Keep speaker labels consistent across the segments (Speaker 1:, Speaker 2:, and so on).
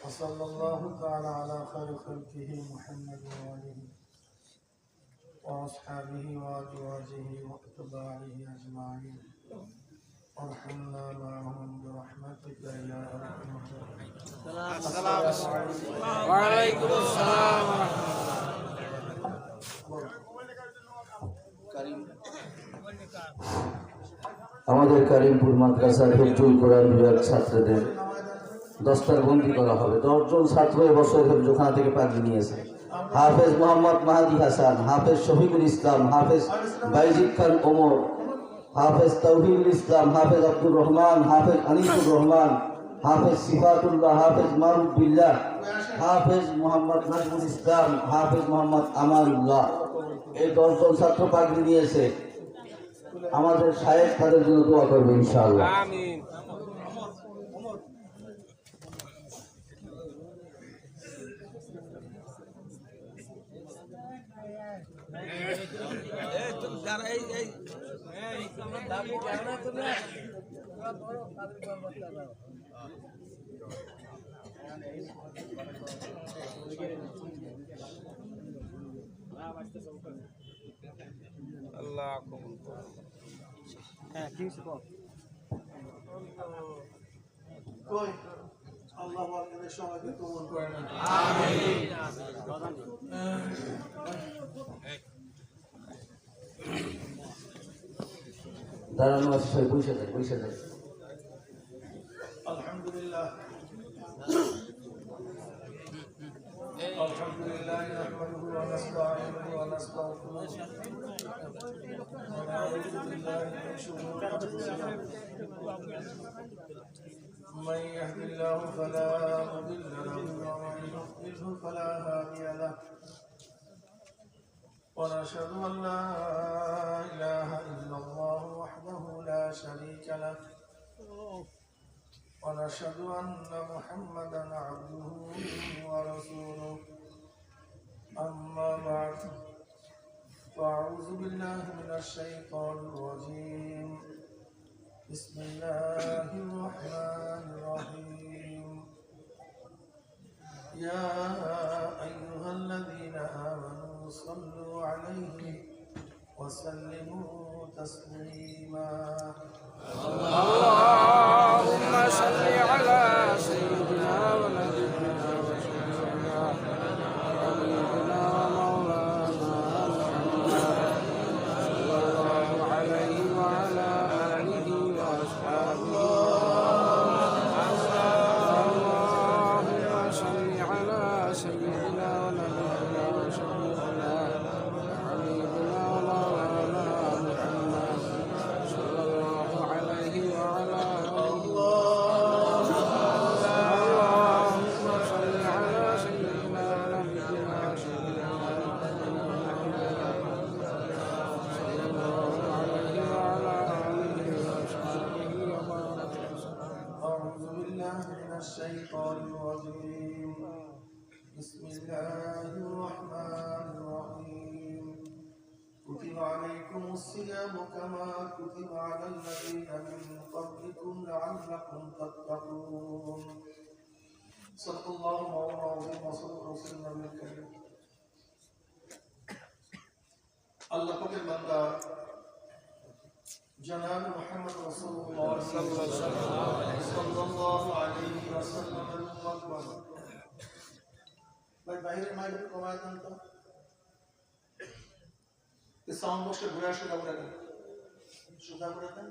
Speaker 1: وصلى الله تعالى على خير خلقه محمد وآله وأصحابه وأزواجه وأتباعه أجمعين وارحمنا معهم برحمتك يا أرحم الراحمين. السلام عليكم وعليكم السلام
Speaker 2: আমাদের কারিমপুর মাদ্রাসার হিফজুল কোরআন বিভাগ ছাত্রদের দস্তারবন্দি করা হবে। 10 জন ছাত্র এবছর হিফজখানা থেকে পাগড়ি নিয়েছে। হাফেজ মোহাম্মদ মাহাদি হাসান, হাফেজ শফিকুল ইসলাম, হাফেজ বাইজিদ খান ওমর, হাফেজ তৌহিদুল ইসলাম, হাফেজ আব্দুর রহমান, হাফেজ আনিসুর রহমান, হাফেজ সিফাতুল্লাহ, হাফেজ মারুফ বিল্লাহ, হাফেজ মোহাম্মদ নাজমুল ইসলাম, হাফেজ মোহাম্মদ আমানুল্লাহ। এই 10 জন ছাত্র পাগড়ি নিয়েছে। আমাদের শায়েখ তাদের জন্য দোয়া করবে ইনশাআল্লাহ।
Speaker 3: আমিন। আল্লাহ কবুল করুন। হ্যাঁ কি বল
Speaker 1: কই আল্লাহ আপনাদের সবাইকে কবুল করেন
Speaker 3: আমিন।
Speaker 2: দাঁড়ানো আছে, বসে যায়, বসে যায়।
Speaker 1: আলহামদুলিল্লাহ আলহামদুলিল্লাহ নাহমাদুহু ওয়া নাস্তাঈনুহু ওয়া নাস্তাগফিরুহ ওয়া নাউযু বিল্লাহি মিন শুরুরি আনফুসিনা من يهد الله فلا مضل له ومن يضلل فلا هادي له ونشهد أن لا إله إلا الله وحده لا شريك له ونشهد أن محمدا عبده ورسوله أما بعد فأعوذ بالله من الشيطان الرجيم بسم الله الرحمن الرحيم يا أيها الذين آمنوا صلوا عليه وسلموا تسليما
Speaker 3: اللهم صل على سيدنا ونبينا وشفيعنا حبيبنا ومولانا محمد صلى الله عليه وعلى آله وأصحابه اللهم صل على سيدنا ونبينا وشفيعنا حبيبنا ومولانا محمد صلى الله عليه وعلى آله اللهم صل على سيدنا ونبينا وشفيعنا صلى الله عليه وعلى آله وأصحابه وبارك وسلم.
Speaker 1: أعوذ بالله من الشيطان الرجيم بسم الله الرحمن الرحيم كتب عليكم الصيام كما كتب على الذين من قبلكم لعلكم تتقون صدق الله مولانا العظيم وصدق رسولنا الكريم الله পাকের বান্দা জনাব মুহাম্মদ রাসূলুল্লাহ সাল্লাল্লাহু আলাইহি ওয়াসাল্লাম বাইরের মাইক কমায় দেন তো, সাউন্ড বক্সের ঘুরে সোজা করে দেন, সোজা করে দেন,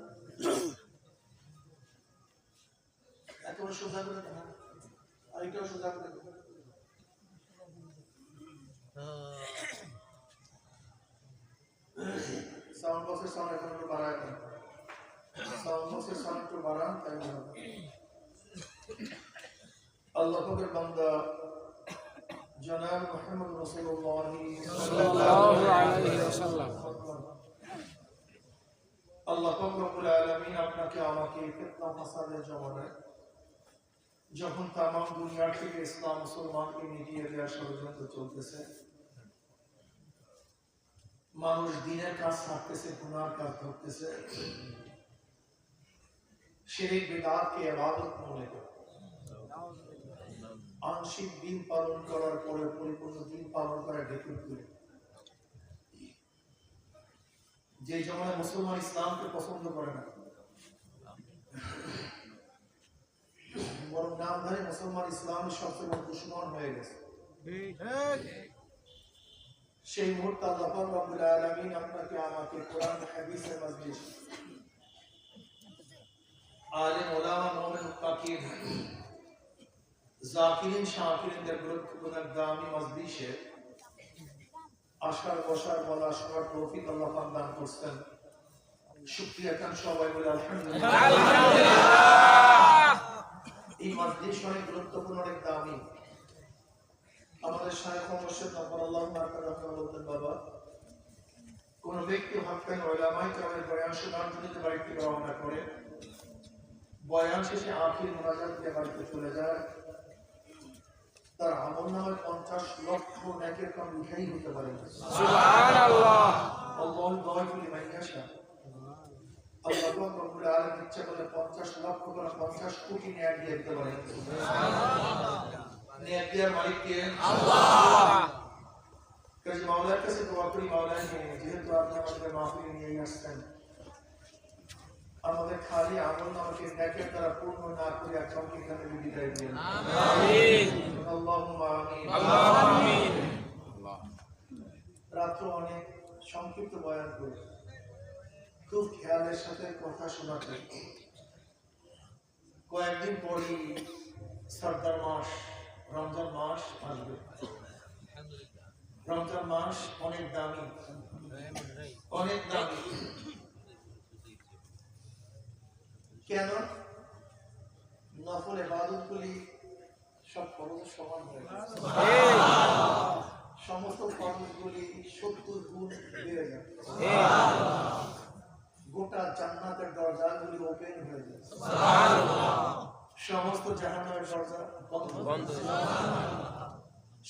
Speaker 1: একেবারে সোজা করে দেন, আরেকটাও সোজা করে দেন। সাউন্ড বক্সের সাউন্ড এখন একটু বাড়ায় দেন, সাউন্ড বক্সের সাউন্ড একটু বাড়ান, তাই হবে। আল্লাহ পাকের বান্দা জনাব মুহাম্মদ রাসূলুল্লাহ
Speaker 3: সাল্লাল্লাহু আলাইহি ওয়াসাল্লাম।
Speaker 1: আল্লাহ পাক রব্বুল আলামিন আপনাকে আমাকে ফিতনা ফাসাদের জমানায় যখন তাম দুনিয়া থেকে ইসলাম মুসলমানকে মিটিয়ে দেওয়ার ষড়যন্ত্র চলতেছে, মানুষ দিনের কাজ ছাড়তেছে, গুনার কাজ ধরতেছে, শিরক বিদআতকে ইবাদত মনে করে আংশিক দিন পালন করার পরে পরিপূর্ণ দিন পালন করা ঢেকুর তুলে, যে জমানায় মুসলমান ইসলামকে পছন্দ করে না, বরং নামধারী মুসলমান ইসলামের সবচেয়ে বড় দুশমন হয়ে গেছে, সেই মুহূর্তে আল্লাহ পাক রব্বুল আলামিন আপনাকে আমাকে কোরআন হাদিসের মাজলিস, আলেম ওলামা মুমিন মুত্তাকিন জাকিরিন শাকিরিনদের গুরুত্বপূর্ণ দামি মাজলিসে আসার বসার বলা শোনার তৌফিক আল্লাহ পাক দান করছেন। শুকরিয়া খান সবাই বলে আলহামদুলিল্লাহ। এই মাজলিস অনেক গুরুত্বপূর্ণ, অনেক দামি। আমাদের শায়েখ মুর্শিদ নফরুল্লাহ মার্কাদা বলতেন, বাবা কোন ব্যক্তি হক্কান উলামায়ে কেরামের বয়ান শোনার জন্য বাড়ি থেকে রওনা করে বয়ান শেষে আখির মুনাজাত দিয়ে বাড়িতে চলে যায়, তার আমলনামায় 50 লক্ষ নেকের কাম লিখাই হতে পারে।
Speaker 3: সুবহানাল্লাহ।
Speaker 1: আল্লাহু যায়ফু লিমান ইয়াশা। আল্লাহ পাক রব্বুল আলামিন ইচ্ছা করলে 50 লক্ষ করে 50 কোটি নেক দিয়ে দিতে পারে। সুবহানাল্লাহ। নেক দেওয়ার মালিক কে? আল্লাহ। কাজী মাওলার কাছে দোয়া করি, মাওলা যেহেতু আপনি আমাদের মাহফিলে নিয়ে আসছেন, আমাদের খালি আমলনামাকে নেকের দ্বারা পূর্ণ না করে আজকে এখানে বিদায় দিন। আমিন। আল্লাহুম্মা আমিন। আল্লাহুম্মা আমিন। রাত্র অনেক সংক্ষিপ্ত বয়ান করে খুব খেয়ালের সাথে কথা শোনাতে, কয়েকদিন পরই সরদার মাস রমজান মাস আসবে। রমজান মাস অনেক দামি, অনেক দামি। কেন? নফল ইবাদতগুলি সব ফরজ সমান হয়ে গেছে, সমস্ত ফরজগুলি 70 গুণ বেড়ে যাবে, গোটা জান্নাতের দরজাগুলি ওপেন হয়ে যাবে, সমস্ত জাহান্নামের দরজা বন্ধ,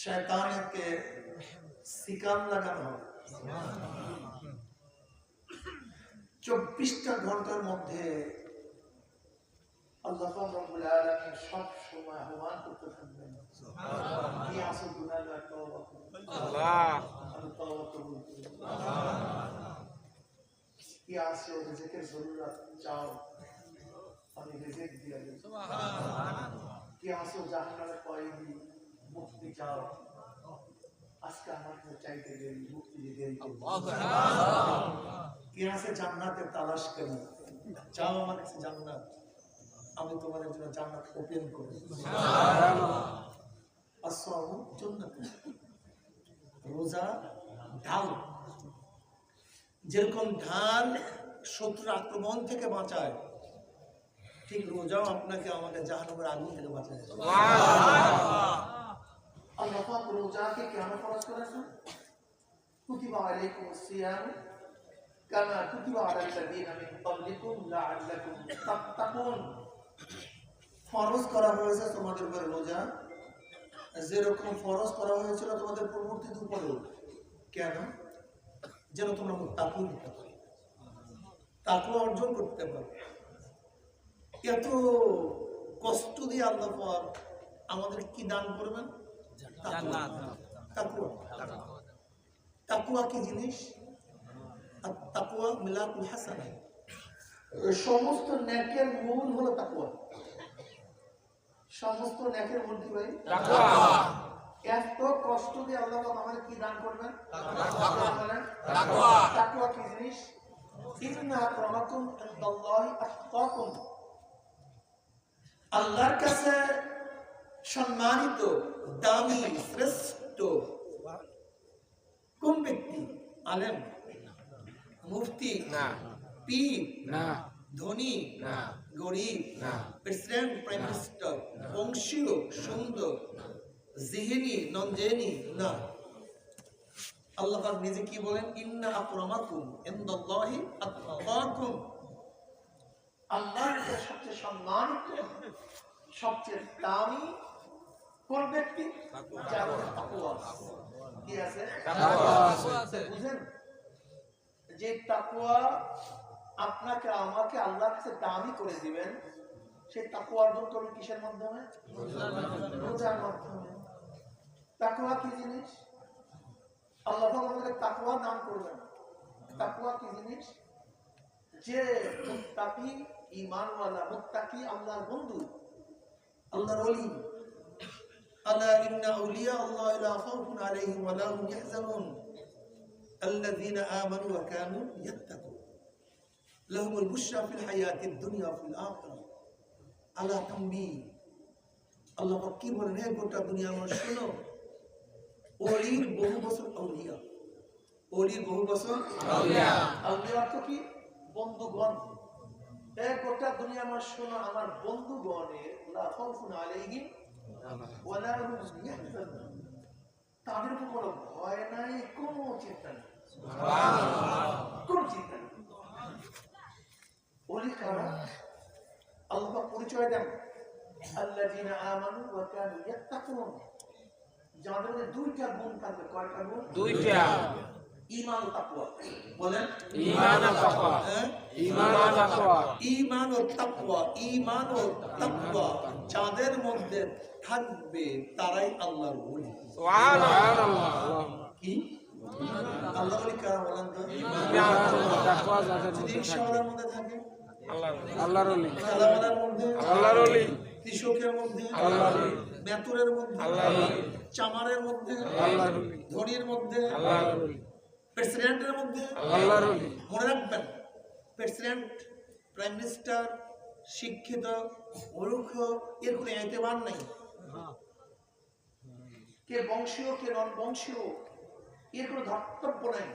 Speaker 1: শয়তানকে সিকাম লাগানো হবে। 24টা ঘন্টার মধ্যে আল্লাহ পাক রব্বুল আলামিন সব সময় আহ্বান করতে থাকবেন, কি আসল গুনাহগার তওবা করুন, আল্লাহ আমি তওবা কবুল করুন, কি আসল রিজিকের জরুরত চাও, আমি রিজিক দিয়ে দেব, কি আসল জাহান্নামের কয়েদি মুক্তি চাও, আজকে আমার কাছে চাইতে দেরি, মুক্তি দিয়ে দেব, কি আছে জান্নাতের তালাশ করি, চাও আমার কাছে জান্নাত, আমি তোমাদের জন্য জান্নাত ওপেন করব। সুবহানাল্লাহ। আসসালামু জান্নাত। রোজা ঢাল, যেরকম ঢাল শত্রুর আক্রমণ থেকে বাঁচায়, ঠিক রোজাও আপনাকে আমাকে জাহান্নামের আগুন থেকে বাঁচায়। সুবহানাল্লাহ। আল্লাহ পাক রোজাকে কেন ফরজ করেছেন? কুতিবা আলাইকুমুস সিয়াম কামা কুতিবা আলাল্লাযীনা মিন ক্বাবলিকুম লাআল্লাকুম তাত্তাকুন। ফরজ করা হয়েছে তোমাদের উপর রোজা, যেরকম ফরজ করা হয়েছিল তোমাদের পূর্ববর্তীদের উপরেও। কেন? যেন তোমরা মুত্তাকি হতে পারো, তাকওয়া অর্জন করতে পারো। এত কষ্ট দিয়ে আল্লাহ পাক আমাদের কি দান করবেন? জান্নাত। তাকওয়া। তাকওয়া কি জিনিস? তাকওয়া মিলাকুল হাসানা। সমস্ত নেকের মূল হলো তাকওয়া। সমস্ত নেকের মূল কি ভাই? তাকওয়া। এত কষ্ট দিয়ে আল্লাহ আমাদের কি দান করবেন?
Speaker 3: তাকওয়া।
Speaker 1: তাকওয়া কি জিনিস? ইন্না আক্রামাকুম ইনদাল্লাহি আতকাকুম। আল্লাহর কাছে সম্মানিত, দামি, শ্রেষ্ঠ কোন ব্যক্তি? আলেম, মুফতি,
Speaker 3: না
Speaker 1: পীর,
Speaker 3: না
Speaker 1: ধনী,
Speaker 3: না
Speaker 1: গরিব,
Speaker 3: না
Speaker 1: প্রেসিডেন্ট, প্রাইম মিনিস্টার, বংশীয়, সুন্দর, জিহিনী, নন জেনি, না। আল্লাহ পাক নিজে কি বলেন? ইন্না আকরামাকুম ইনদাল্লাহি আতকাকুম। আল্লাহর কাছে সবচেয়ে সম্মানিত, সবচেয়ে দামি কোন ব্যক্তি? যার মধ্যে তাকওয়া আছে। কি আছে?
Speaker 3: তাকওয়া আছে।
Speaker 1: বুঝেন, যে তাকওয়া আপনাকে আমাকে আল্লাহর কাছে দামি করে দিবেন, সেই তাকওয়া অর্জন করবেন কিসের মাধ্যমে? রোজার মাধ্যমে। তাকওয়া কি জিনিস? আল্লাহ পাক আমাদের তাকওয়া নাম করবেন। তাকওয়া কি জিনিস? যে মুত্তাকি, ঈমানওয়ালা, মুত্তাকি আল্লাহর বন্ধু, আল্লাহর ওলি। আলা ইন্না আউলিয়া আল্লাহি লা খাউফুন আলাইহিম ওয়া লা হুম ইয়াহজানুন আল্লাযীনা আমানু ওয়া কানু ইয়াত্তাকুন লাহুমুল বুশরা ফিল হায়াতিদ দুনিয়া ওয়া ফিল আখিরাহ। আলা তাম্বি। আল্লাহ পাক কি বলেন? হে গোটা দুনিয়া মানুষ শোনো, ওলির বহু বছর আউলিয়া, ওলির বহু বছর আউলিয়া। আউলিয়া অর্থ কি? বন্ধুগণ। হে গোটা দুনিয়া মানুষ শোনো, আমার বন্ধুগণের লা খাউফুন আলাইহিম ওয়া লা হুম ইয়াহজানুন। তাদের উপর কোনো ভয় নাই, কোনো চিন্তা নেই, কোনো চিন্তা নেই। ওলি কারা? আল্লাহ পাক পরিচয় দেন, আল্লাযীনা আমানু ওয়া কানু ইয়াত্তাকুন। যাদের মধ্যে দুইটা গুণ থাকবে। কয়টা গুণ?
Speaker 3: দুইটা।
Speaker 1: ঈমান ও তাকওয়া। বলেন
Speaker 3: ঈমান ও তাকওয়া।
Speaker 1: হ্যাঁ?
Speaker 3: ঈমান ও তাকওয়া।
Speaker 1: ঈমান ও তাকওয়া। ঈমান ও তাকওয়া যাদের মধ্যে থাকবে তারাই আল্লাহর ওলি।
Speaker 3: সুবহানাল্লাহ।
Speaker 1: কি? আল্লাহর ওলি কারা বলেন তো?
Speaker 3: ঈমান ও তাকওয়া যাদের
Speaker 1: যদি
Speaker 3: মধ্যে থাকে।
Speaker 1: রিকশাওয়ালার মধ্যে থাকে,
Speaker 3: আল্লাহর ওলি।
Speaker 1: ঠেলাওয়ালার মধ্যে,
Speaker 3: আল্লাহর ওলি।
Speaker 1: কৃষকের মধ্যে,
Speaker 3: আল্লাহর ওলি।
Speaker 1: মেতুরের মধ্যে,
Speaker 3: আল্লাহর ওলি।
Speaker 1: চামারের মধ্যে,
Speaker 3: আল্লাহর ওলি।
Speaker 1: ধনীর মধ্যে,
Speaker 3: আল্লাহর ওলি।
Speaker 1: প্রেসিডেন্টের মধ্যে।
Speaker 3: আল্লাহর ওলি।
Speaker 1: মনে রাখবেন, প্রেসিডেন্ট, প্রাইম মিনিস্টার, শিক্ষিত, মূর্খ, এর কোনো এতেবার নাই। কে বংশীয়, কে নন বংশীয়, এর কোনো ধর্তব্য নাই।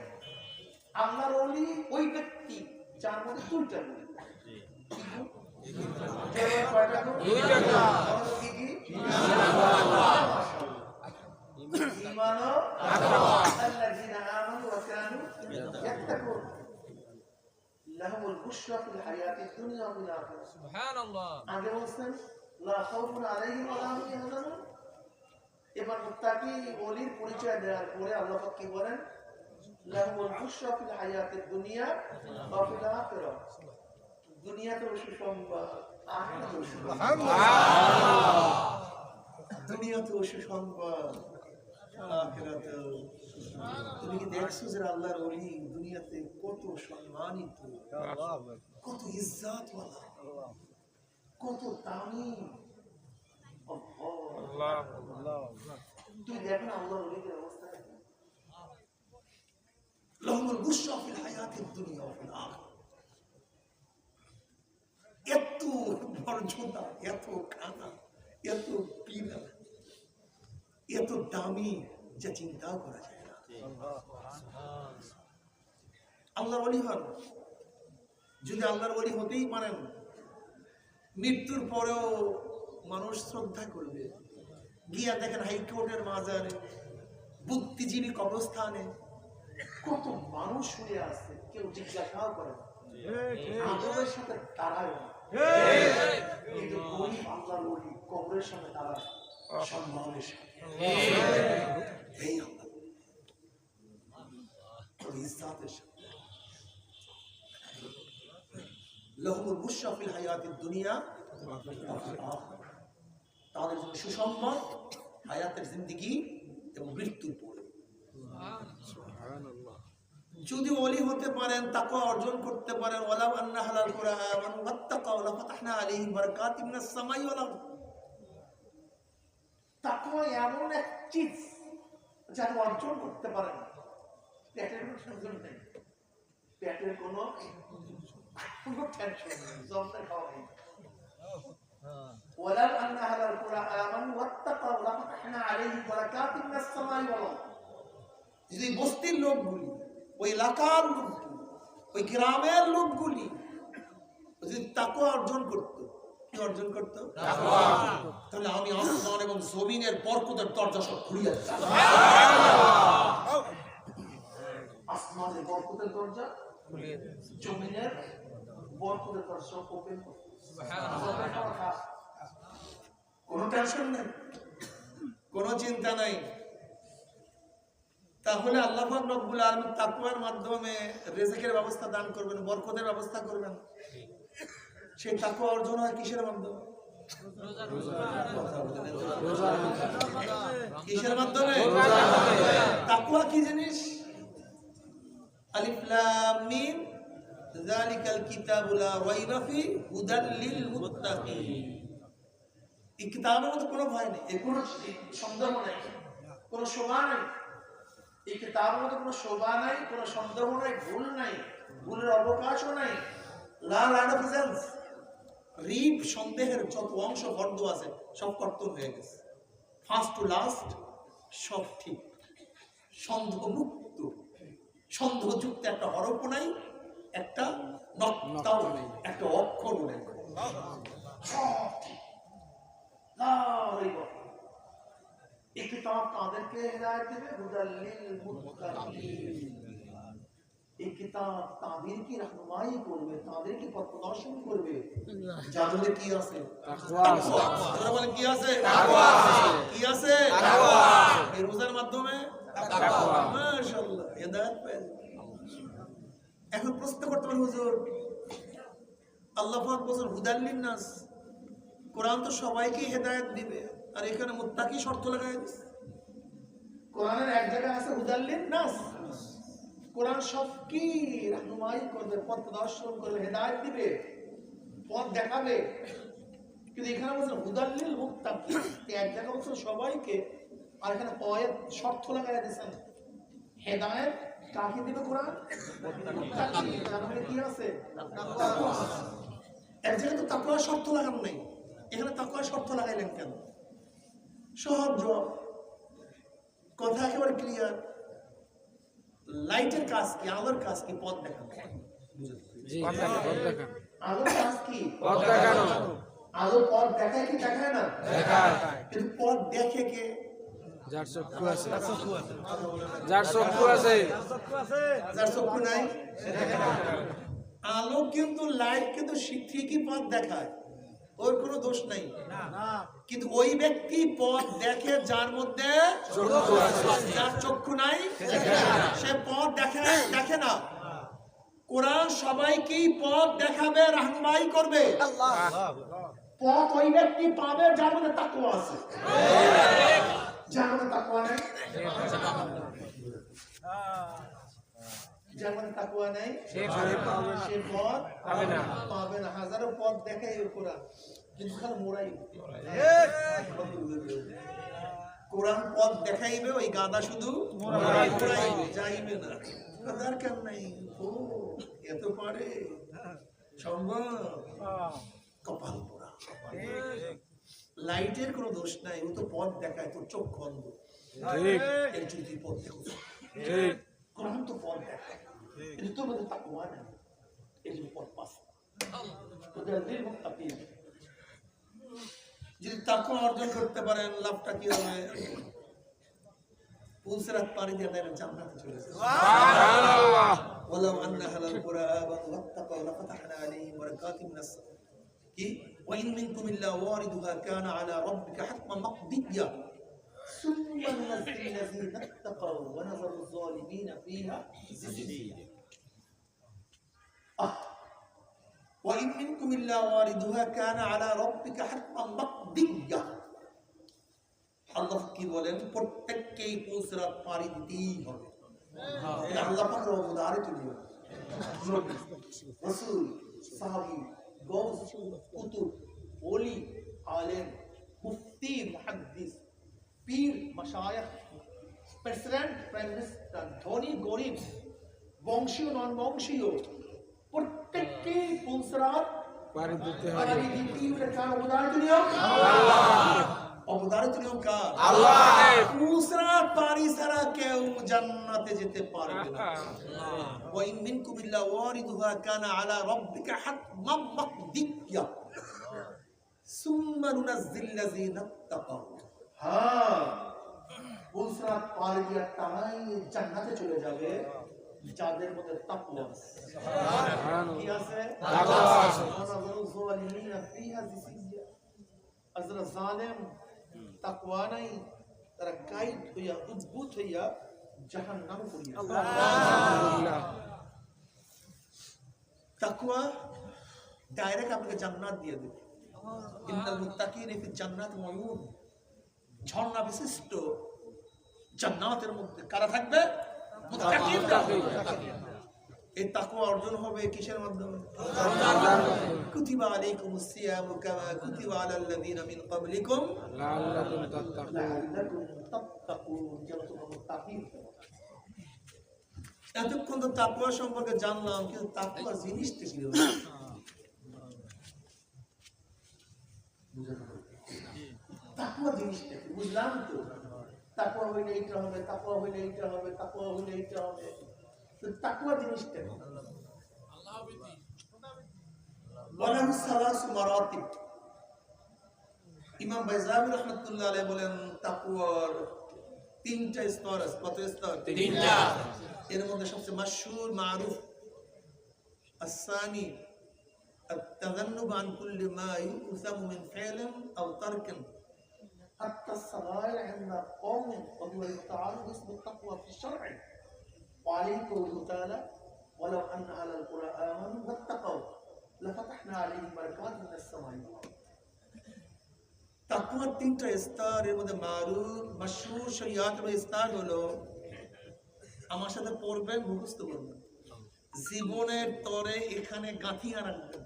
Speaker 1: আল্লাহর ওলি ওই ব্যক্তি যার মধ্যে দুইটা গুণ। কয়টা গুণ?
Speaker 3: দুইটা গুণ।
Speaker 1: কি কি? ঈমান ও
Speaker 3: তাকওয়া।
Speaker 1: আল্লাযীনা আমানু ওয়া কানু ইয়াত্তাকুন লাহুমুল বুশরা ফিল হায়াতিদ দুনিয়া ওয়া ফিল আখিরাহ।
Speaker 3: সুবহানাল্লাহ।
Speaker 1: আগে বলছেন লা খাউফুন আলাইহিম ওয়া লা হুম ইয়াহজানুন। এবার মুত্তাকি ওলির পরিচয় দেওয়ার পরে আল্লাহ পাক কি বলেন? লাহুমুল বুশরা ফিল হায়াতিদ দুনিয়া ওয়া ফিল আখিরাহ। দুনিয়াতেও সুসংবাদ, আখিরাতেও সুসংবাদ। দুনিয়াতেও সুসংবাদ, আখিরাতেও। তুমি কি দেখছো যে আল্লাহর ওলি দুনিয়াতে কত সম্মানিত, কত ইজ্জতওয়ালা, কত দামি?
Speaker 3: আল্লাহ।
Speaker 1: তুই দেখ না আল্লাহর ওলিদের অবস্থা কি? লাহুমুল বুশরা ফিল হায়াতিদ দুনিয়া ওয়া ফিল আখিরাহ। এত মর্যাদা, এত খানা, এত পিনা, এত দামি, যা চিন্তাও করা যায় না। আল্লাহর ওলি হন। যদি আল্লাহর ওলি হতেই পারেন, মৃত্যুর পরেও মানুষ শ্রদ্ধা করবে। গিয়া দেখেন হাইকোর্টের মাজারে, বুদ্ধিজীবী কবরস্থানে কত মানুষ শুয়ে আছে, কেউ জিজ্ঞাসাও করে না, আদরের সাথে দাঁড়ায় না। কিন্তু গরিব আল্লাহর ওলি কবরের সাথে দাঁড়ায় সম্মানের সাথে। এই আল্লাহ ইজ্জতের সাথে। লাহুমুল বুশরা ফিল হায়াতিদ দুনিয়া ওয়া ফিল আখিরাহ। তাদের জন্য সুসংবাদ হায়াতের জিন্দেগি এবং মৃত্যুর পরে। যদি ওলি হতে পারেন, তাকওয়া অর্জন করতে পারেন, ওয়ালাউ আন্না হালাল কুরআন ওয়াত্তাকাউ লাফাতাহনা আলাইহিম বারাকাতিম মিনাস সামাই ওয়াল আরদ। তাকওয়া এমন এক চিজ যাতে অর্জন করতে পারেন। পেটের কোনো টেনশন নেই, পেটের কোনো টেনশন নেই, জমতে খাওয়া নেই। ولو أن أهل القرى آمنوا واتقوا لفتحنا عليهم بركات من السماء والأرض। যদি বস্তির লোকগুলি, ওই এলাকার লোকগুলি, ওই গ্রামের লোকগুলি যদি তাকওয়া অর্জন করত, কি অর্জন করত? তাকওয়া। তাহলে আমি আসমান এবং জমিনের বরকতের দরজা সব খুলে দিতাম। আসমানের বরকতের দরজা, জমিনের বরকতের দরজা ওপেন করত। কোনো টেনশন নেই, কোনো চিন্তা নাই। তাহলে আল্লাহ পাক রব্বুল আলামিন তাকওয়ার মাধ্যমে রিজিকের ব্যবস্থা দান করবেন, বরকতের ব্যবস্থা করবেন। সেই তাকওয়া অর্জন হয় কিসের মাধ্যমে? কিসের মাধ্যমে? তাকওয়া কি জিনিস? আলিফ লাম মিম যালিকাল কিতাবু লা রাইবা ফি হুদাল লিল মুত্তাকিন। এই কিতাবের মধ্যে কোনো ভয় নেই, এর কোনো সন্দেহ নেই, কোনো শোভা নেই। এই কিতাবের মধ্যে কোনো শোভা নাই, কোনো সন্দেহ নাই, ভুল নাই, ভুলের অবকাশও নাই। রিপ সন্দেহের যত অংশ বদ্ধ আছে সব কর্তন হয়ে গেছে, ফার্স্ট টু লাস্ট সব ঠিক, সন্দেহমুক্ত, সন্দেহযুক্ত একটা হরফ নাই, একটা নক্তাও নেই, একটা অক্ষর নেই, সব ঠিক। এই কিতাব তাদেরকে হিদায়াত দেবে, হুদাল লিল মুত্তাকিন। এই কিতাব তাদেরকে রাহনুমাই করবে, তাদেরকে পথ প্রদর্শন করবে যাদের কি আছে? তাকওয়া আছে। যারা বলে কি আছে? তাকওয়া আছে। কি আছে? তাকওয়া। এই রোজার মাধ্যমে তাকওয়া, মাশাআল্লাহ, হিদায়াত পেয়ে। এখন প্রশ্ন করতে পারেন, হুজুর আল্লাহ পাক বলেন হুদাল লিন নাস, কোরআন তো সবাইকে হেদায়েত দিবে, আর এখানে মুত্তাকি শর্ত লাগাই দিয়েছে। কোরআনের এক জায়গায় আছে হুদাল লিন নাস, কোরআন সবকে রাহনুমাই করবে, পথ প্রদর্শন করবে, হেদায়েত দিবে, পথ দেখাবে। কিন্তু এখানে বলছেন হুদাল লিল মুত্তাকিন, এক জায়গায় বলছেন সবাইকে, আর এখানে কয়েক শর্ত লাগাই দিয়েছেন। হেদায়েত কাকে দিবে কোরআন? মুত্তাকি। তার মানে কি আছে? তাকওয়া। এক জায়গায় তো তাকওয়ার শর্ত লাগানো নেই, এখানে তাকওয়ার শর্ত লাগাইলেন কেন? সহজ জবাব, কথা একেবারে ক্লিয়ার। লাইটের কাজ কি? আলোর কাজ কি? পথ দেখানো। আলোর কাজ কি? পথ দেখানো। আলো পথ দেখায় কি দেখায় না? দেখায়। কিন্তু পথ দেখে কে?
Speaker 3: যার চক্ষু আছে, যার চক্ষু আছে,
Speaker 1: যার চক্ষু নাই। আলো কিন্তু, লাইট কিন্তু ঠিকই পথ দেখায়, ওর কোনো দোষ নাই। কিন্তু ওই ব্যক্তি পথ দেখে যার মধ্যে চক্ষু আছে, যার চক্ষু নাই সে পথ দেখে না। কোরআন সবাইকেই পথ দেখাবে, রাহনুমাই করবে। পথ ওই ব্যক্তি পাবে যার মধ্যে তাকওয়া আছে, যার মধ্যে তাকওয়া নেই, যার মধ্যে তাকওয়া নেই সে পথ পাবে না। হাজারো পথ দেখাই কোরআন, কিন্তু খালি মোড়াই। কোরআন পথ দেখাইবে, ওই গাদা শুধু মোড়াইবে, যাইবে না। দরকার নাই, ও এত পারে, সম্ভব? কপাল পোড়া। লাইটের কোনো দোষ নাই, ও তো পথ দেখায়, তোর চক্ষু অন্ধ, এর যদি পথ দেখো। কোরআন তো পথ দেখায়, কিন্তু তোর মধ্যে তাকওয়া নেই, এর জন্য পথ পাস। যদি তাকওয়া অর্জন করতে পারেন, লাভটা কি হবে? পুলসিরাত পাড়ি দিয়ে তারা জান্নাতে চলে যাবে। সুবহানাল্লাহ। ওয়ালাউ আন্না আহলাল কুরআ আমানু ওয়াত্তাকাউ লাফাতাহনা আলাইহিম বারাকাতিন মিনাস কি ওয়া ইন মিনকুম ইল্লা ওয়ারিদুহা কানা আলা রাব্বিকা হাতমান মাকদিয়্যা সুম্মা নুনাজ্জিল লাযীনা ইত্তাকাউ ওয়া নাযারু যালিমিনা ফীহা জিসিয়া। وإن منكم إلا واردها كان على ربك حتما مقضيا। আল্লাহ কি বলেন? প্রত্যেককেই পুলসিরাত পাড়ি দিতেই হবে। এটা আল্লাহ পাকের অবদানে তুলে রাসূল, সাহাবী, গৌস, কুতুব, ওলি, আলেম, মুফতি, মুহাদ্দিস, পীর, মাশায়েখ, প্রেসিডেন্ট, প্রাইম মিনিস্টার, ধনী গরিব, বংশীয় নন বংশীয়, প্রত্যেককেই পুলসরাত
Speaker 3: পারি দিতে হবে
Speaker 1: পারি দিতে হবে। কার অবদারিত নিয়ম? অবদারিত নিয়ম কার? পুলসরাত পারি ছাড়া কেউ জান্নাতে যেতে পারবে না। ওয়া ইন মিনকুম ইল্লা ওয়ারিদুহা কানা আলা রাব্বিকা হাতমান মাকদিয়্যা সুম্মা নুনাজ্জিল্লাযিনা তাকাউ। হ্যাঁ, পুলসরাত পারি দিয়া তারাই জান্নাতে চলে যাবে যাদের মধ্যে তাকওয়া আছে। কি আছে? তাকওয়া আছে। আজরা জালেম তাকওয়া নাই, তারা কাইদ হইয়া উদ্ভূত হইয়া জাহান্নামে পড়িয়া।
Speaker 3: আলহামদুলিল্লাহ
Speaker 1: তাকওয়া ডাইরেক্ট আপনাকে জান্নাত দিয়ে দেবে। ইন্নাল মুত্তাকিনা ফি জান্নাতি ওয়া উয়ুন, ঝর্ণা বিশিষ্ট জান্নাতের মধ্যে কারা থাকবে? মুত্তাকিন। এই তাকওয়া অর্জন হবে কিসের মাধ্যমে? কুতিবা আলাইকুমুস সিয়ামু কামা কুতিবা আলাল লাযিনা মিন ক্বাবলিকুম
Speaker 3: লাআল্লাকুম তাত্তাকুন
Speaker 1: লাআল্লাকুম তাত্তাকুন, যেন তোমরা মুত্তাকিন হও। এতক্ষণ তো তাকওয়া সম্পর্কে জানলাম, কিন্তু তাকওয়া জিনিসটা কি? তাকওয়া জিনিসটা কি বুঝলাম তো। তাকওয়া হইলে এইটা হবে, তাকওয়া হইলে এইটা হবে, তাকওয়া হইলে এইটা হবে। তো তাকওয়া জিনিসটা কি? ওয়ালাহু সালাসু মারাতিব। ইমাম বাইজাবি রাহমাতুল্লাহ আলাইহি বলেন তাকওয়ার তিনটা স্তর আছে। কত স্তর? তিনটা। এর মধ্যে সবচেয়ে মাশহুর মারুফ আস-সানি التذنب عن كل ما يؤثم من فعل أو ترك حتى الصغائر عند قوم، وهو يتعارض اسم التقوى في الشرع. وعليه قوله تعالى ولو أن أهل القرى آمنوا واتقوا لفتحنا عليهم بركات من السماء والأرض. তাকওয়ার তিনটা স্তর, এর মধ্যে মারুফ মাশহুর শরিয়াতের স্তর হলো, আমার সাথে পড়বেন, মুখস্থ করবেন, জীবনের তরে এখানে গাঁথিয়া রাখবেন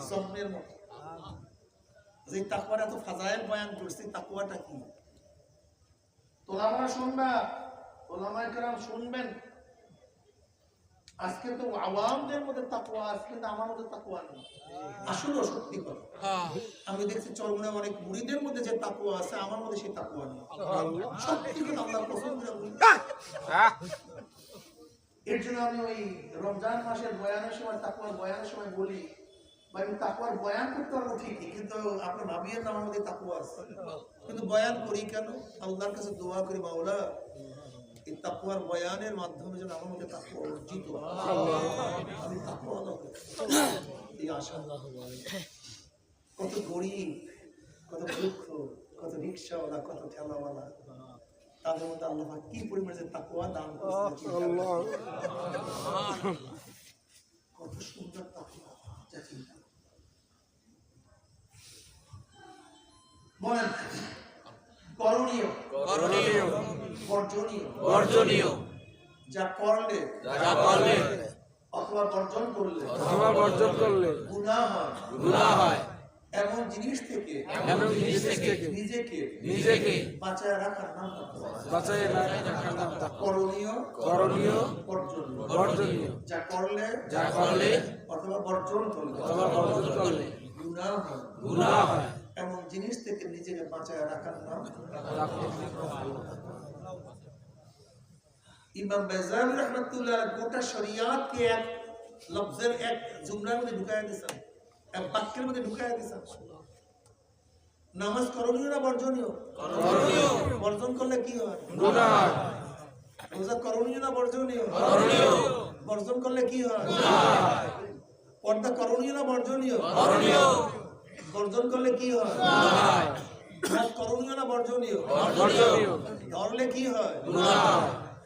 Speaker 1: স্বপ্নের মতো। যে তাকওয়ার এত ফাজাইল বয়ান করছি, তাকওয়াটা কি? তোলামারা শুনবা, ওলামায়ে কেরাম শুনবেন। আজকে তো আওয়ামদের মধ্যে তাকওয়া আছে, কিন্তু আমার মধ্যে তাকওয়া নেই। আসলে সত্যি কথা, আমি দেখছি চরমনায় অনেক মুরিদের মধ্যে যে তাকওয়া আছে, আমার মধ্যে সেই তাকওয়া নেই। সত্যি কথা আল্লাহর কসম করে বলি। এর জন্য আমি ওই রমজান মাসের বয়ানের সময়, তাকওয়ার বয়ানের সময় বলি, ভাই আমি তাকওয়ার বয়ান করতে পারবো ঠিকই, কিন্তু আপনার ভাবিয়েন না আমার মধ্যে তাকওয়া আছে। কিন্তু বয়ান করি কেন? আল্লাহর কাছে দোয়া করি, মাওলা এই তাকওয়ার বয়ানের মাধ্যমে যেন আমার মধ্যে তাকওয়া অর্জিত হয়, আমি তাকওয়াওয়ালা হই। এই আশা। কত গরিব, কত দুঃখ, কত রিকশাওয়ালা, কত ঠেলাওয়ালা, তাদের মধ্যে আল্লাহ পাক কি পরিমাণে তাকওয়া দান করেছেন। কত সুন্দর তাকওয়া, যা চিন্তা বলেন। করণীয়,
Speaker 3: করণীয়
Speaker 1: বর্জনীয়,
Speaker 3: বর্জনীয়
Speaker 1: যা করলে অথবা বর্জন করলে
Speaker 3: অথবা বর্জন করলে
Speaker 1: গুনাহ হয়,
Speaker 3: গুনাহ হয়,
Speaker 1: এমন জিনিস থেকে
Speaker 3: নিজেকে
Speaker 1: বাঁচায় রাখার নাম তাকওয়া।
Speaker 3: বাঁচায় রাখার নাম তাকওয়া।
Speaker 1: করণীয়,
Speaker 3: করণীয়
Speaker 1: বর্জনীয়,
Speaker 3: বর্জনীয়
Speaker 1: যা করলে অথবা বর্জন করলে
Speaker 3: অথবা বর্জন করলে
Speaker 1: গুনাহ হয়,
Speaker 3: গুনাহ হয়,
Speaker 1: এমন জিনিস থেকে নিজেকে বাঁচায় রাখার নাম
Speaker 3: তাকওয়া।
Speaker 1: ইমাম বাইজাবি রাহমাতুল্লাহ গোটা শরিয়াতকে এক লফজের, এক জুমলার মধ্যে ঢুকায় দিয়েছেন, এক বাক্যের মধ্যে ঢুকায় দিয়েছেন। নামাজ করণীয় না বর্জনীয়? করণীয়। বর্জন করলে কি হয়?
Speaker 3: গুনাহ।
Speaker 1: রোজা করণীয় না বর্জনীয়? করণীয়। বর্জন করলে কি হয়? গুনাহ। পর্দা করণীয় না বর্জনীয়? করণীয়। বর্জন করলে কি হয়? গুনাহ। নামাজ করণীয় না বর্জনীয়?
Speaker 3: বর্জনীয়।
Speaker 1: ধরলে কি হয়?
Speaker 3: গুনাহ।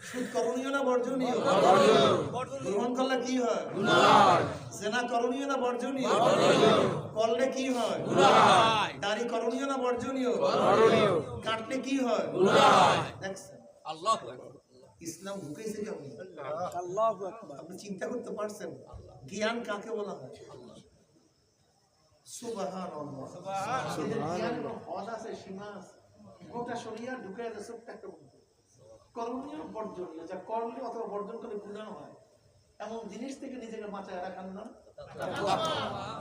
Speaker 1: সুদ করণীয় না বর্জনীয়?
Speaker 3: বর্জনীয়।
Speaker 1: গ্রহণ করলে কি হয়?
Speaker 3: গুনাহ।
Speaker 1: জেনা করণীয় না বর্জনীয়?
Speaker 3: বর্জনীয়।
Speaker 1: করলে কি হয়?
Speaker 3: গুনাহ।
Speaker 1: দাড়ি করণীয় না বর্জনীয়?
Speaker 3: বর্জনীয়।
Speaker 1: কাটলে কি হয়?
Speaker 3: গুনাহ।
Speaker 1: দেখছেন
Speaker 4: আল্লাহু আকবার।
Speaker 1: ইসলাম ঢুকেছে কেমন?
Speaker 3: আল্লাহু আকবার।
Speaker 1: আপনি চিন্তা করতে পারছেন জ্ঞান কাকে বলা হয়? সুবহানাল্লাহ। এদের জ্ঞান হদ আছে, সীমা আছে। গোটা শরিয়া ঢুকে আছে ছোট্ট একটা মধ্যে। করণীয় বর্জনীয়, যা করণীয় অথবা বর্জন করে গুনাহ হয় এমন জিনিস থেকে নিজেকে বাঁচায় রাখার নাম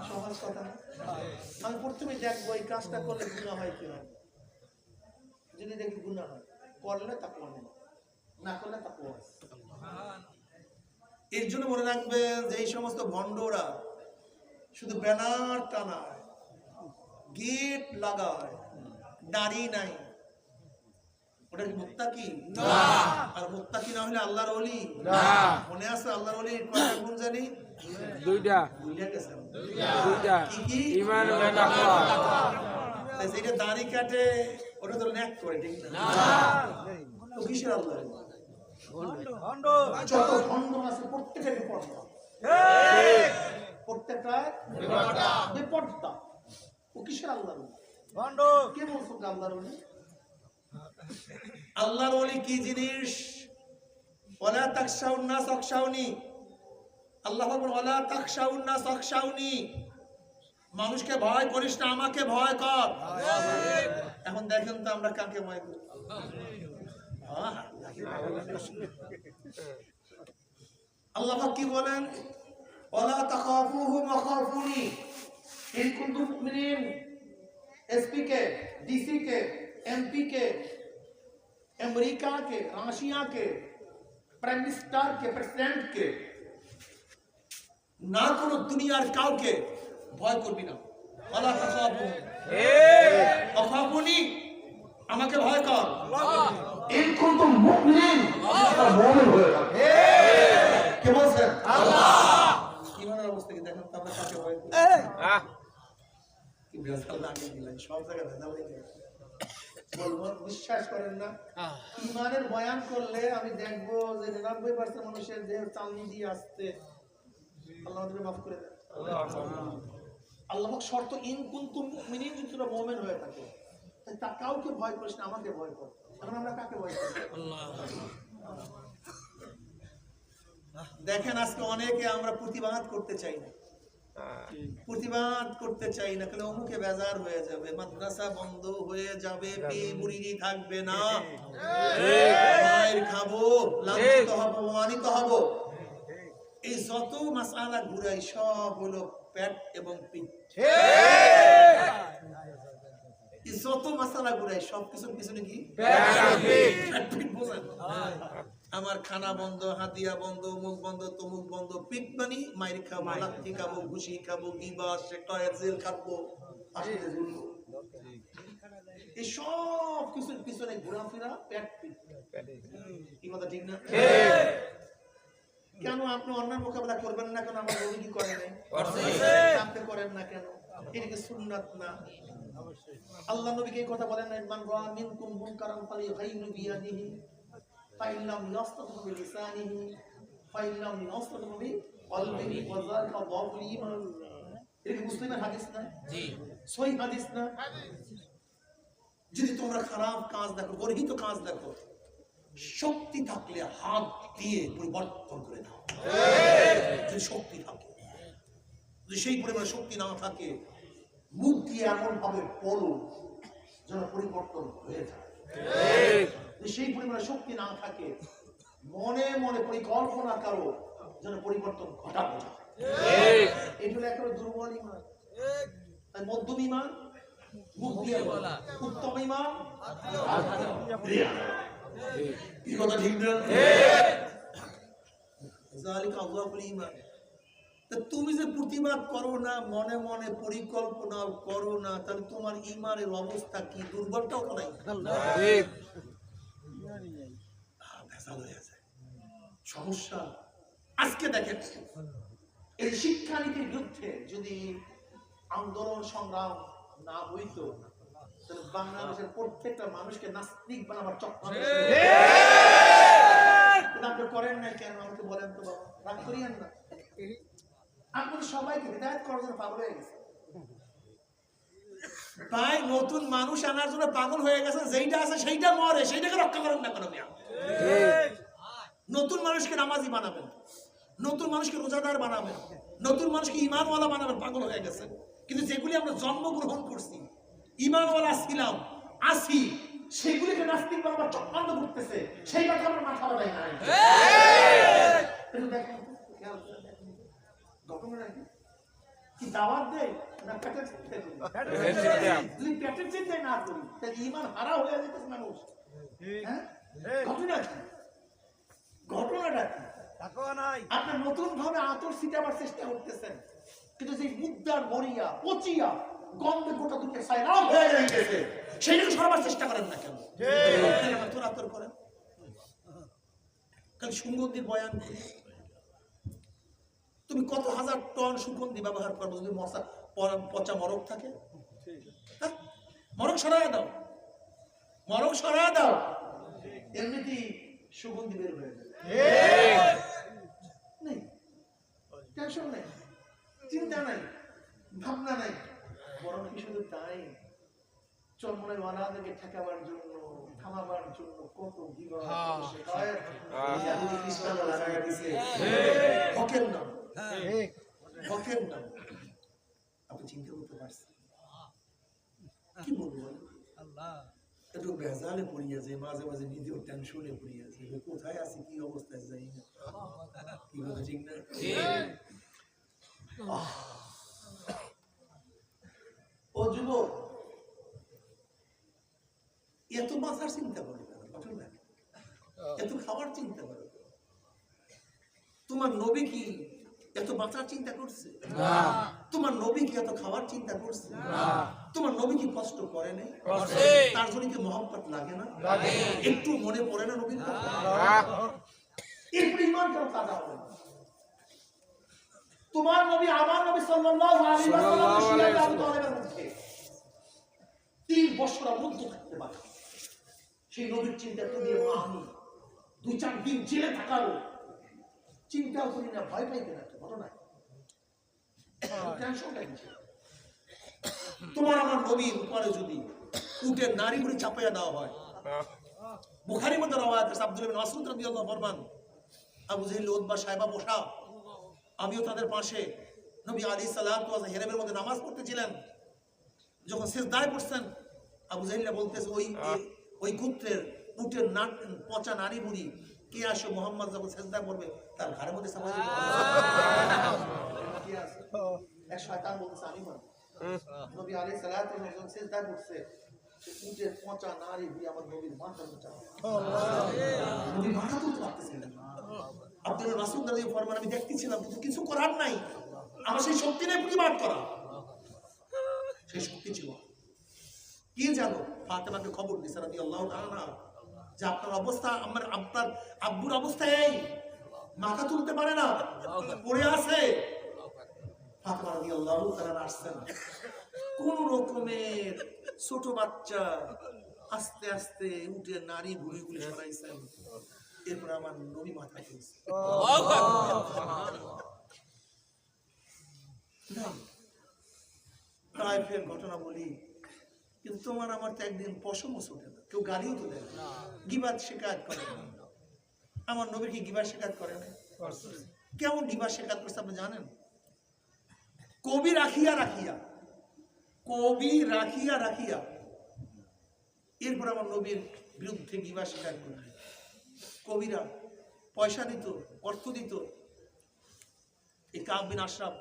Speaker 1: সহজ কথা না। আমি প্রথমে দেখবো এই কাজটা করলে গুনাহ হয় কি হয়। যদি দেখি গুনাহ হয়, করলে তা করবে না করলে তা করবে। এর জন্য মনে রাখবেন যে এই সমস্ত ভণ্ডরা শুধু ব্যানার টানায়, গেট লাগায়, নারী নাই, ওটা কি মুত্তাকি না? আর মুত্তাকি না হলে আল্লাহর ওলি না। মনে আছে আল্লাহর ওলির কয়টা গুণ জানি?
Speaker 3: দুইটা
Speaker 1: গেছেন কি কি?
Speaker 3: ঈমান ও তাকওয়া।
Speaker 1: তাই যেটা দাড়ি কাটে ওটা তো ন্যাক করে, ঠিক না? তো কিসের আল্লাহ? যত ভণ্ড আছে প্রত্যেকের বিপর্যয়, প্রত্যেকটা বিপর্যয়। ও কিসের আল্লাহ? কে বলছো আল্লাহর ওলি? আল্লাহর ওলি কি জিনিস? ওয়ালা তাখশাউন নাস আখশাউনি। আল্লাহ বলেন ওয়ালা তাখশাউন নাস আখশাউনি, মানুষকে ভয় করিস না, আমাকে ভয় কর। এখন দেখেন তো আমরা কাকে ভয় করি? আল্লাহ কি বলেন? ওয়ালা তাখাফুহুম ওয়াখাফুনি ইন কুনতুম মুমিনিন। एसपी के, डीसी के, एमपी के, अमेरिका के, रशिया के, प्राइम मिनिस्टर के, प्रेसिडेंट के, ना कोनो दुनियार काउके ভয় করবি না। ওয়ালা তাখাফু ওয়াখাফুনি, আমাকে ভয় কর। ইন কুনতুম মুমিনিন, আপনারা মুমিন হয়ে থাকো। কে বলছেন? আল্লাহ। ঈমানের অবস্থা কি দেখেন তো, আমরা কাকে ভয় করি? বিশ্বাস করেন না? ইমানের বয়ান করলে আমি দেখবো যে 99% মানুষের দেহ চালনি দিয়ে আসতে। আল্লাহ আমাদের মাফ করে দেন। আল্লাহ শর্ত ইন কুনতুম মুমিনিন, যদি তোমরা মুমিন হয়ে থাকো, তা কাউকে ভয় করিস না, আমাকে ভয় কর। এখন আমরা কাকে ভয় করি? দেখেন আজকে অনেকে আমরা প্রতিবাদ করতে চাই না, প্রতিবাদ করতে চাই না, কেন অমুকে বেজার হয়ে যাবে, মাদ্রাসা বন্ধ হয়ে যাবে, পেয়ে মুড়ি থাকবে না, মায়ের খাবো, লাঞ্ছিত হব, অপমানিত হব। এই যত মাসআলা ঘুরাই সব হলো পেট এবং পিঠ। এই যত মাসআলা ঘুরাই সব কিছুর পিছনে কি? পেট পিঠ। বোঝেন? আমার খানা বন্ধ, হাতিয়া বন্ধ, মুখ বন্ধ, তমুক বন্ধ, পিঠ মানি মাইর খাবো, লাথি খাবো, ঘুষি খাবো, গিবাস, শেকয়ের জেল খাবো, আসলে ঝুলবো। এই সব কিছুর পিছনে ঘোরাফেরা পেট পিঠ। কি কথা ঠিক না? কেন আপনি অন্যান্য মোকাবেলা করবেন না? কেন আমার নবী কি করে নাই? আপনি করেন না কেন? এটা কি সুন্নাত না? আল্লাহ নবীকে এই কথা বলেন নাই? মান রাআ মিনকুম মুনকারান ফালিয়ুগাইয়িরহু বিয়াদিহি ফাইন লাম ইয়াসতাতি বিলিসানিহি ফাইন লাম ইয়াসতাতি বিকলবিহি ওয়া যালিকা যাফুল ঈমান। এটা কি মুসলিমের হাদিস না? জি, সহিহ হাদিস না? যদি তোমরা খারাপ কাজ দেখো, গর্হিত কাজ দেখো, শক্তি থাকলে হাত দিয়ে পরিবর্তন করে দাও। যদি শক্তি থাকে, যদি সেই পরিমাণে শক্তি না থাকে, মুখ দিয়ে এমন ভাবে বলো যেন পরিবর্তন হয়ে যায়। যদি সেই পরিমাণে শক্তি না থাকে, মনে মনে পরিকল্পনা করো যেন পরিবর্তন ঘটানো যায়। এটা হলো একেবারে দুর্বল ঈমান। তাই মধ্যম ঈমান মুখ দিয়ে বলা, উত্তম ঈমান কি কথা ঠিক না? যালিকা আযাফুল ঈমান। তা তুমি যে প্রতিবাদ করো না, মনে মনে পরিকল্পনা করো না, তাহলে তোমার ঈমানের অবস্থা কি? দুর্বলটাও তো নাই, ঠিক? ভেজাল হয়ে যায়, সমস্যা। আজকে দেখেন এই শিক্ষানীতির বিরুদ্ধে যদি আন্দোলন সংগ্রাম না হইতো, তাহলে বাংলাদেশের প্রত্যেকটা মানুষকে নাস্তিক বানাবার চক্র। আপনি করেন না কেন? আমাকে বলেন তো বাবা, রাগ করিয়েন না। আপনাদের সবাইকে হিদায়াত করার জন্য পাগল হয়ে গেছে ভাই। নতুন মানুষ আনার জন্য পাগল হয়ে গেছে। যেইটা আছে সেইটা মরে, সেইটাকে রক্ষা করেন না কেন? নতুন মানুষকে নামাজি বানাবেন, নতুন মানুষকে রোজাদার বানাবেন, নতুন মানুষকে ঈমানওয়ালা বানাবেন, পাগল হয়ে গেছে। কিন্তু যেগুলি আমরা জন্মগ্রহণ করছি, ঈমানওয়ালা ছিলাম, আসি, সেগুলিকে নাস্তিক বাবা চক্রান্ত করতেছে, সেই কথা আমার মাথা ব্যথায় নাই। দেখেন ঘটনা কি দাওয়াত দেয় না পেটের চিন্তা করি? যদি পেটের চিন্তাই না করি তাহলে ঈমান হারা হয়ে যেতেছে মানুষ। হ্যাঁ, ঘটনা কি? ঘটনাটা কি? আপনার নতুন ভাবে আতর ছিটাবার চেষ্টা করতেছেন, কিন্তু সেই মুদ্রার মরিয়া পচিয়া গন্ধে গোটা দুনিয়া সাইরাম হয়ে যাইতেছে, সেইটাকে সরবার চেষ্টা করেন না কেন? আতর আতর করেন, কাল সুগন্ধির বয়ান করি। তুমি কত হাজার টন সুগন্ধি ব্যবহার করবো যদি মশা পচা মরক থাকে? মরক সরাই দাও, মরক সরাই দাও, এমনিতেই সুগন্ধি বের হয়ে যাবে। নেই টেনশন নেই, চিন্তা নাই, ভাবনা নাই, বরং কি শুধু তাই চরমনের ওয়ালাদেরকে ঠেকাবার জন্য থামাবার জন্য কত বিবাহ শেখায় ইহুদি খ্রিস্টানরা লাগায় দিয়েছে হকের নাম, হকের নাম। আপনি চিন্তা করতে পারছেন কি বলবো? একটু বেজালে পড়িয়েছে, মাঝে মাঝে নিজেও টেনশনে পড়িয়েছে, কোথায় আছি কি অবস্থায় যাই না, কি কথা ঠিক না? ও যুবক, এত বাঁচার চিন্তা করো না, এত খাবার চিন্তা করো। তোমার নবী কি এত বাঁচার চিন্তা করছে? তোমার নবী কি এত খাবার চিন্তা করছে? তোমার নবী কি কষ্ট করে নাই? তার জন্য কি মহব্বত লাগে না? একটু মনে পড়ে না নবীর কথা? একটু ঈমান কেন তাজা হবে না? তোমার নবী আমার নবী সাল্লাল্লাহু আলাইহি ওয়াসাল্লাম শিয়া আবু তালেবের মধ্যে 3 বছর আবদ্ধ থাকতে পারে, সেই নবীর চিন্তা তুমি আমি 2-4 দিন জেলে থাকারও চিন্তাও করি না, ভয় পাইবে না। ঘটনা টেনশনটা কিসের? তোমার আমার নবীর উপরে যদি উটের নারী করে চাপাইয়া দেওয়া হয়, বুখারীর মধ্যে রওয়ায়াত আছে, আব্দুল্লাহ ইবনে মাসউদ রাদিয়াল্লাহু আনহু ফরমান, আবু জাহেল উতবা সাহেবা বসা, আমিও তাদের পাশে, নবী আলাইহিস সালাতু ওয়াস হেরেমের মধ্যে নামাজ পড়তেছিলেন, যখন সিজদায় পড়ছেন আবু জাহেল বলতেছে ওই গোত্রের উটের পচা নারী বুড়ি কে আসে, মুহাম্মদ যখন সিজদায় পড়বে তার ঘাড়ের মধ্যে চাপা দিবে। এক শয়তান বলতেছে আমি মানব। নবী আলাইহিস সালাতু ওয়াস যখন সিজদায় পড়ছে, উটের পচা নারী বুড়ি আমার নবীর মাথার উপর চাপা, নবী মাথা তুলতে পারতেছিলেন না। আব্দুল্লাহ মাসউদ রাদিয়াল্লাহু আনহু ফরমান, আমি দেখতেছিলাম কিন্তু কিছু করার নাই, আমার সেই শক্তি নেই প্রতিবাদ করা, সেই শক্তি ছিল। কি জানো, ফাতেমাকে খবর দিয়েছে রাদিয়াল্লাহু তাআলা যে আপনার অবস্থা, আপনার আব্বুর অবস্থা এই, মাথা তুলতে পারে না, পড়ে আছে। ফাতেমা রাদিয়াল্লাহু তাআলা আসছেন, কোন রকমের ছোট বাচ্চা আস্তে আস্তে উঠে নারী ভুঁড়িগুলি সরাইছেন, এরপর আমার নবী মাথা তুলছে। তাই ফের ঘটনা বলি, কিন্তু তোমার আমার তো একদিন পশমও ছোটে না, কেউ গালিও তো দেয় না, গিবাত শিকায়ত করে না। আমার নবী কি গিবাত শিকায়ত করে না? কেমন গিবাত শিকায়ত করছে আপনি জানেন? কবি রাখিয়া রাখিয়া, কবি রাখিয়া রাখিয়া এরপর আমার নবীর বিরুদ্ধে গিবাত শিকায়ত করে। কবিরা পয়সা দিত, অর্থ দিত, এই কাব বিন আশরাফ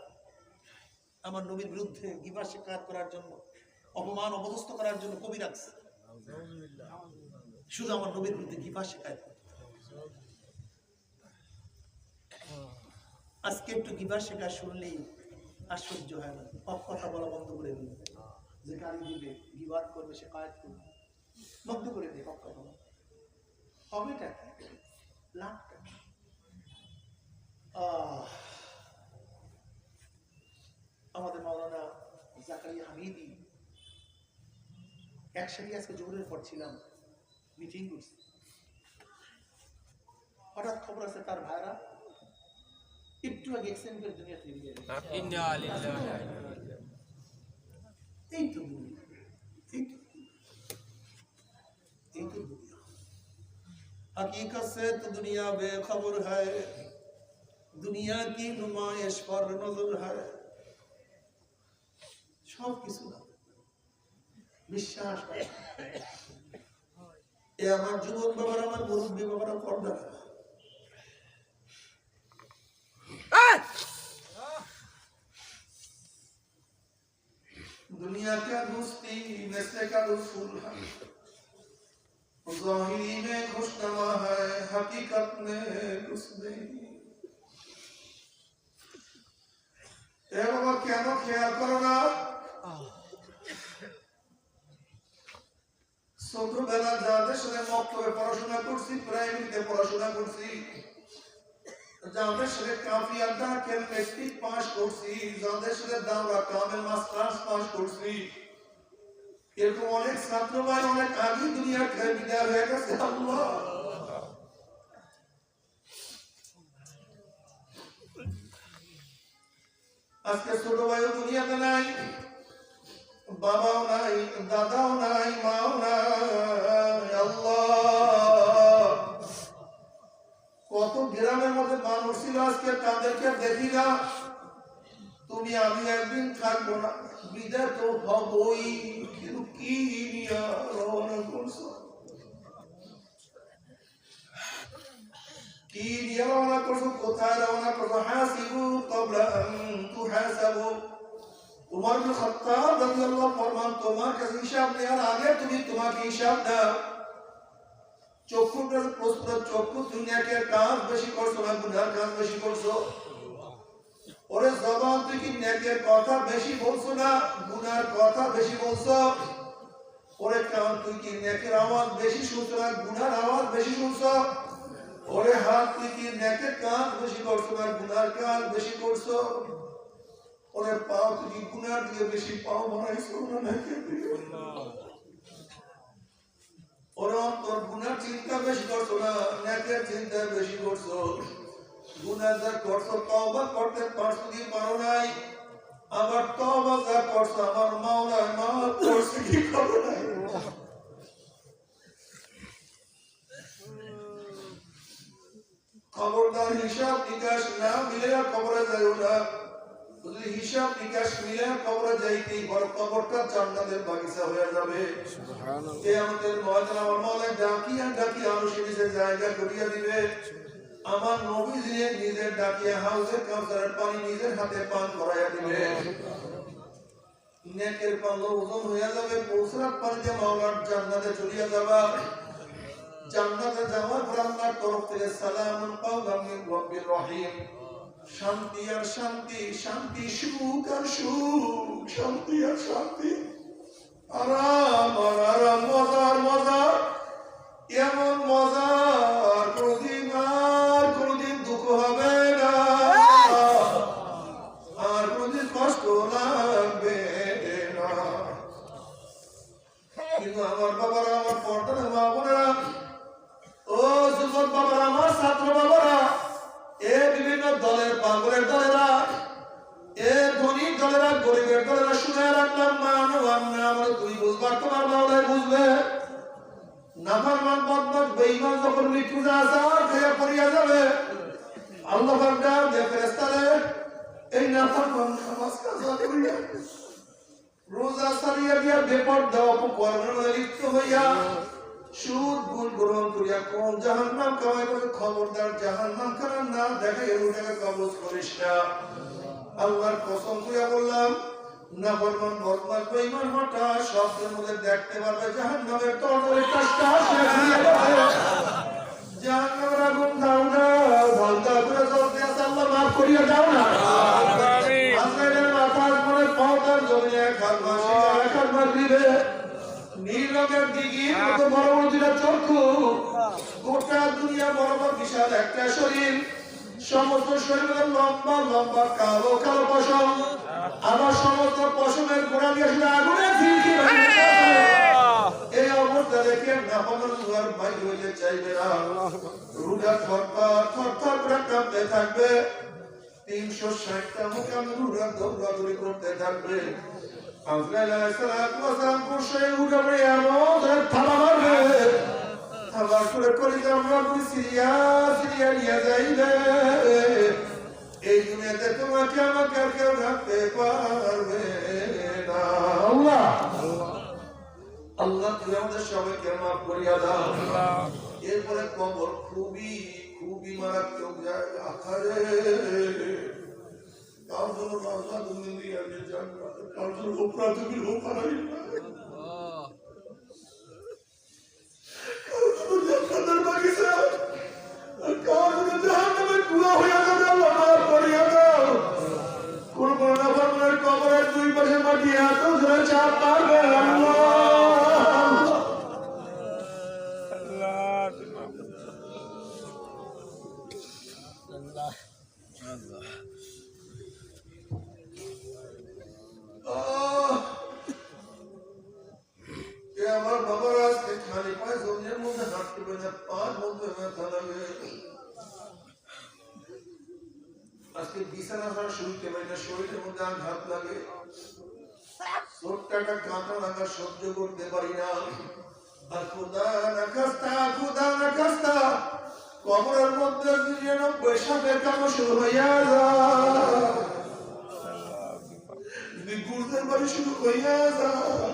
Speaker 1: আমার নবীর বিরুদ্ধে গিবাত শিকায়ত করার জন্য, অপমান অপদস্থ করার জন্য কবি রাখছে, শুধু আমার নবীর বিরুদ্ধে গিবাত শিকায়ত করে। আজকে একটু গিবাত শিকায়ত শুনলেই আশ্চর্য হয় না, সব কথা বলা বন্ধ করে দিবে, যে গালি দিবে, গিবাত করবে, শিকায়ত করবে, বন্ধ করে দিয়ে সব কথা বলা হবেটা কি? লাভটা কি? আমাদের মাওলানা জাকারিয়া হামিদি একসাথে আজকে জোহরের পর ছিলাম, মিটিং করছি, হঠাৎ খবর আছে তার ভাইরা একটু আগে এক্সিডেন্টের দুনিয়া থেকে গিয়ে এই তো দুনিয়া, এই তো দুনিয়া, हकीकत से तो दुनिया बेखबर है, दुनिया की नुमाइश पर नजर है। সব কিছু না, বিশ্বাস এ আমার যুবক বাবার, আমার মুরব্বী বাবারা পর্দা রাখা। दुनिया का दोस्ती वैसे का रसूल है, ज़ाहिरी में खुशनुमा है, हकीकत में दुश्मनी। ए बाबा কেন খেয়াল করো না? ছোটবেলা যাদের সাথে মক্তবে পড়াশোনা করছি, প্রাইমারিতে পড়াশোনা করছি, যাদের সাথে কাফিয়া দাখিল মেট্রিক পাস করছি, যাদের সাথে দাওরা কামেল মাস্টার্স পাস করছি, এরকম অনেক ছাত্র ভাই অনেক আগে দুনিয়া থেকে বিদায় হয়ে গেছে। আল্লাহ আজকে ছোট ভাইও দুনিয়াতে নাই, বাবাও নাই, দাদাও নাই, মাও নাই। আল্লাহ কত গ্রামের মধ্যে মানুষ ছিল, আজকে তাদেরকে দেখি না। তুমি আমি একদিন থাকবো না, বিদায় তো হবই, কিন্তু কি নিয়ে রওনা করছো, কি নিয়ে রওনা করছো, কোথায় রওনা করছো? হাসিবু ক্বাবলা আন তুহাসাবু। উমর ইবনে খাত্তাব রাদিয়াল্লাহু ফরমান, তোমার কাছে হিসাব নেওয়ার আগে তুমি তোমাকে হিসাব দাও। চক্ষুটার প্রস্তুত, চক্ষু দুনিয়াকে কাজ বেশি করছো না গুনার কাজ বেশি করছো? ওরে জবান তুই কি নেকের কথা বেশি বলছো না গুনার কথা বেশি বলছো? ওরে কান তুই কি নেকের আওয়াজ বেশি শুনছো না গুনার আওয়াজ বেশি শুনছো? ওরে হাত তুই কি নেকের কাজ বেশি করছো না গুনার কাজ বেশি করছো? ওরে পাও তুই কি গুনার দিয়ে বেশি পাও বানাইছো না নেকের দিয়ে? ওরে অন্তর গুনার চিন্তা বেশি করছো না নেকের চিন্তা বেশি করছো? গুনাহ যা করছো তওবা করতে পারছো কি পারো নাই? আবার তওবা যা করছো আমার মাওলা মাফ করছে কি করো নাই? খবরদার হিসাব নিকাশ না মিলে কবরে যাইও না। যদি হিসাব নিকাশ মিলে কবরে যাইতেই বড় কবরটা জান্নাতের বাগিচা হয়ে যাবে। সুবহানাল্লাহ। কিয়ামতের ময়দানে আমার মাওলা ডাকিয়া ডাকিয়া মানুষের জায়গা করিয়া দিবে। আমার নবী নিজের ডাকিয়া হাউজের কাউসারের পানি নিজের হাতে পান করাইয়া দিবে। নেকের পাল্লা ওজন হইয়া যাবে, পৌঁছার পানিতে মাওলার জান্নাতে চলিয়া যাবা। জান্নাতে যাওয়ার পর আল্লাহর তরফ থেকে সালামুন কাওলাম মিন রাব্বির রহিম, শান্তি আর শান্তি, শান্তি সুখ আর সুখ, শান্তি আর শান্তি, আরাম আর আরাম, মজা আর মজা, এমন মজা আর কোনদিন দুঃখ হবে না, আর কোনদিন কষ্ট লাগবে না। কিন্তু আমার বাবারা, আমার পর্দার মা বোনেরা, ও যুবক বাবারা, আমার ছাত্র বাবারা, এ বিভিন্ন দলের পাগলের দলেরা, এ ধনী দলেরা, গরিবের দলেরা, শুনে রাখলাম মানো আমরা আমার তুই বুঝবার তোমার মাওলায় বুঝবে। নাফরমান বদমাশ বেঈমান যখন মৃত্যু আসার খেয়ে পড়িয়া যাবে, আল্লাহ পাক যে ফেরেশতারে এই নাফরমান নামাজ কাজা করিয়া রোজা সারিয়া দিয়া বেপরদা অপকর্মের লিপ্ত হইয়া সুদ গুণ গ্রহণ করিয়া কোন জাহান্নাম কামাই করে, খবরদার জাহান্নাম খানা না দেখে এটাকে কবজ করিস না। আল্লাহর কসম করিয়া বললাম, নাফরমান বদমাশ বেঈমান হটা শব্দের মধ্যে দেখতে পারবে জাহান্নামের তরবারির কাজটা শেষ হয়ে যাবে। জাহান্নামের আগুন দাও না, ঝলকা করে জ্বলতে আছে, আল্লাহ মাফ করিয়া দাও না। আমিন। আজরাইলের মাথার উপরে পাওদার জমিয়ে এক হাত মাসি এক হাত মাগরিবে নীল রঙের দিঘির মতো বড় বড় দুইটা চক্ষু, গোটা দুনিয়া বরাবর বিশাল একটা শরীর, সমস্ত শরীরের লম্বা লম্বা কালো কালো পশম, আবার সমস্ত পশমের গোড়া দিয়ে শুধু আগুনের ঝিলকি এই অবস্থা দেখে নাফরমান দুয়ার বাইর হইতে চাইবে না। রুগা থরথর করে কাঁপতে থাকবে, 360টা মোকাম রুগা দৌড়াদৌড়ি করতে থাকবে। আজরাইল আলাইহিস সালাতু ওয়াস সালাম বসে উঠে এমন থাবা মারবে, থাবা করে কলিজা আমরা সিরিয়া সিরিয়া নিয়ে যাইবে। এই দুনিয়াতে তোমাকে আমাকে আর কেউ রাখতে পারবে না। আল্লাহ,
Speaker 3: আমিন।
Speaker 1: আজরাইলের মাথার উপরে পাওদার জমিয়ে এক হাত মাসি এক হাত মাগরিবে নীল রঙের দিঘির মতো বড় বড় দুইটা চক্ষু, গোটা দুনিয়া বরাবর বিশাল একটা শরীর, সমস্ত শরীরের লম্বা লম্বা কালো কালো পশম, আবার সমস্ত পশমের গোড়া দিয়ে শুধু আগুনের ঝিলকি মারতে থাকবে। আজরাইল আলাইহিস সালাতু ওয়াস সালাম বসে উঠে এমন থাবা মারবে, থাবা করে কলিজা আমরা সিরিয়া সিরিয়া নিয়ে যাইবে। এই দুনিয়াতে তোমাকে আমাকে আর কেউ রাখতে পারবে না। আল্লাহ। আল্লাহ তুমি আমাদের সবাইকে মাফ করিয়া দাও। এরপরে কবর খুবই খুবই মারাত্মক জায়গা। আখারে কার জন্য আল্লাহ তুমি দিয়ে জান্নাত, কার জন্য অপরাধ তুমি লোকারাই না, কার জন্য জান্নাতের বাগিচা, আর কার জন্য জাহান্নামের কুয়া হইয়া যাবে। আল্লাহ মাফ করিয়া দাও। কোন কোন নাফরমানের কবরের দুই পাশে মাটি এত জোরে চাপ মারবে আল্লাহ। আমার বাবার আজকে খালি পায়ে জমির মধ্যে হাঁটতে পারে না, পার মধ্যে ব্যথা লাগে। আজকে বিছানা ছাড়া শুনতে পারি না, শরীরের মধ্যে আঘাত লাগে, ছোট্ট একটা কাঁটা লাগা সহ্য করতে পারি না। আর খুদা না খাস্তা কবরের মধ্যে 99 সাপের কামড় শুরু হইয়া যায়, গুরুদের বাড়ি শুরু হইয়া যায়।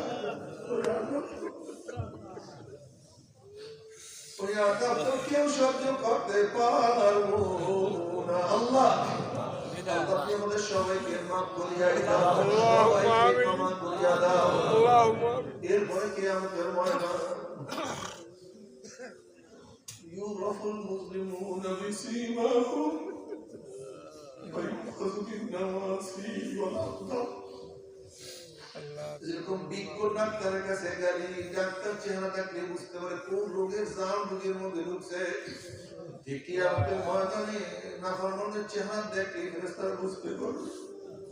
Speaker 1: ওই আঘাত তো কেউ সহ্য করতে পারবো না। আল্লাহ আপনি আমাদের সবাইকে মাফ করিয়া দাও, সবাইকে ক্ষমা করিয়া দাও। এরপরে কিয়ামতের ময়দান ইউরাফুল মুসলিমুনা বিসীমাহুম ওয়া ইউখাযু বিন-নাওয়াসি ওয়াল আকদাম। যেরকম বিজ্ঞ ডাক্তারের কাছে গেলে ডাক্তার চেহারা দেখলে বুঝতে পারে কোন রোগের জাম রোগের মধ্যে ঢুকছে, ঠিক কিয়ামতের ময়দানে নাফরমানদের চেহারা দেখলে ফেরেশতারা বুঝতে পারবে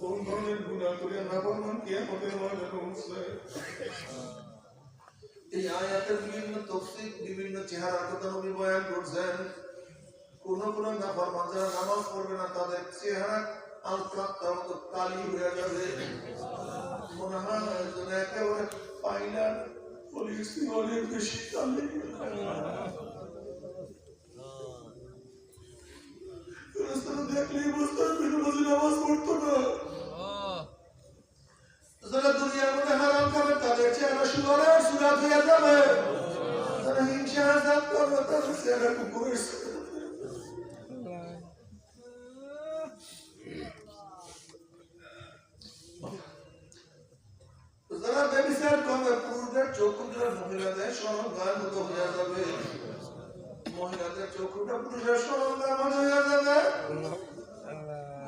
Speaker 1: কোন ধরনের গুনাহ করে নাফরমান কিয়ামতের ময়দানে উঠছে। এই আয়াতের বিভিন্ন তাফসীর বিভিন্ন চেহারার কথা নবী বয়ান করছেন। কোন কোন নাফরমান যারা নামাজ পড়বে না তাদের চেহারা আলকাত্তার মতো কালি হয়ে যাবে, মনে হয় যেন একেবারে পাইলার পলিস্টিরনের বেশি কালি। দেখলেই বুঝতে পারবে নামাজ পড়তো না। যারা দুনিয়ার মধ্যে হারাম খাবে তাদের চেহারা সুগরের সুরাত হয়ে যাবে, যারা হিংসা হাসাদ করবে তাদের চেহারা কুকুরের। যারা ব্যভিচার করবে পুরুষদের চক্ষুটা মহিলাদের সরঞ্জামের মতো হয়ে যাবে, মহিলাদের চক্ষুটা পুরুষের সরঞ্জামের মতো হয়ে যাবে।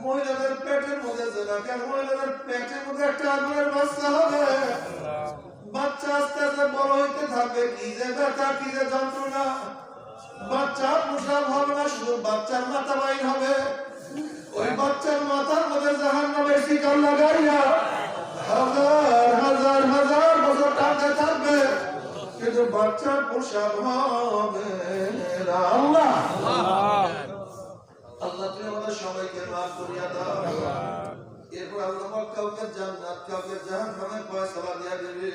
Speaker 1: মহিলাদের পেটের মধ্যে যেন মহিলাদের পেটের মধ্যে একটা আগুনের বাচ্চা হবে, বাচ্চা আস্তে আস্তে বড় হইতে থাকবে, কি যে ব্যথা কি যে যন্ত্রণা। বাচ্চা প্রসাব হবে না, শুধু বাচ্চার মাথা বাইর হবে। ওই বাচ্চার মাথার মধ্যে জাহান্নামের শিকল লাগাইয়া হাজার হাজার হাজার বছর টানতে থাকবে, কিন্তু বাচ্চার প্রসাব হবে না। আল্লাহ আল্লাহ তুমি আমাদের সবাইকে মাফ করিয়া দাও। এরপর আল্লাহ কাউকে জান্নাত কাউকে জাহান্নামের ফয়সালা দিয়া দেবে।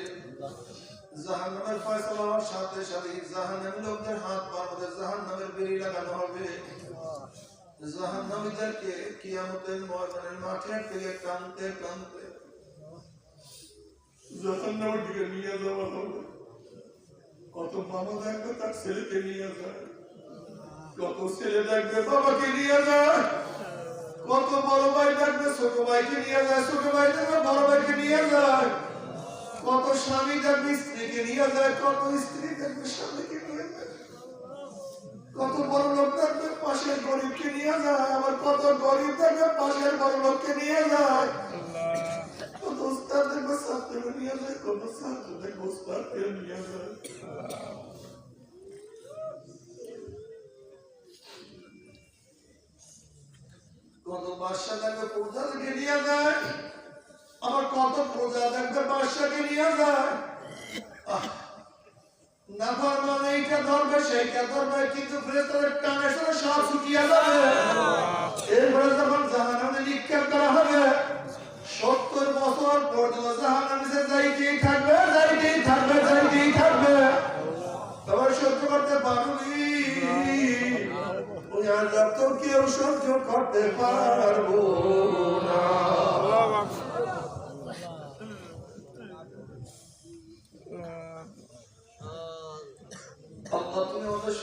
Speaker 1: জাহান্নামের ফয়সালা হওয়ার সাথে সাথে জাহান্নামী লোকদের হাত পার মধ্যে জাহান্নামের বেড়ি লাগানো হবে। জাহান্নামীদেরকে কিয়ামতের ময়দানের মাঠের থেকে কাঁদতে কাঁদতে জাহান্নামের দিকে নিয়ে যাওয়া হবে। কত বাবা দেখবে তার ছেলেকে নিয়ে যায়, কত ছেলে দেখবে বাবাকে নিয়ে যায়, কত বড় ভাই দেখবে ছোট ভাইকে নিয়ে যায়, ছোট ভাই দেখবে বড় ভাইকে নিয়ে যায়, কত স্বামী দেখবে স্ত্রীকে নিয়ে যায়, কত স্ত্রী দেখবে স্বামীকে নিয়ে যায়, কত বড় লোক দেখবে পাশের গরিবকে নিয়ে যায়, আবার কত গরিব দেখবে পাশের বড় লোককে নিয়ে যায়, কত উস্তাদ দেখবে ছাত্রকে নিয়ে যায়, কত ছাত্র দেখবে উস্তাদকে নিয়ে যায়। কত বাদশা দেখবে প্রজাকে নিয়ে যায়, আবার কত প্রজা দেখবে বাদশাকে নিয়ে যায়। নাফরমান এইটা ধরবে সেইটা ধরবে, কিন্তু ফেরেশতাদের টানে সরে সব শুকিয়ে যাবে। এরপরে যখন জাহান্নামে নিক্ষেপ করা হবে 70 বছর পর্যন্ত জাহান্নামে যাইতেই থাকবে, যাইতেই থাকবে, যাইতেই থাকবে। তবে সহ্য করতে পারবি ওই আযাব তো কেউ সহ্য করতে পারবো না।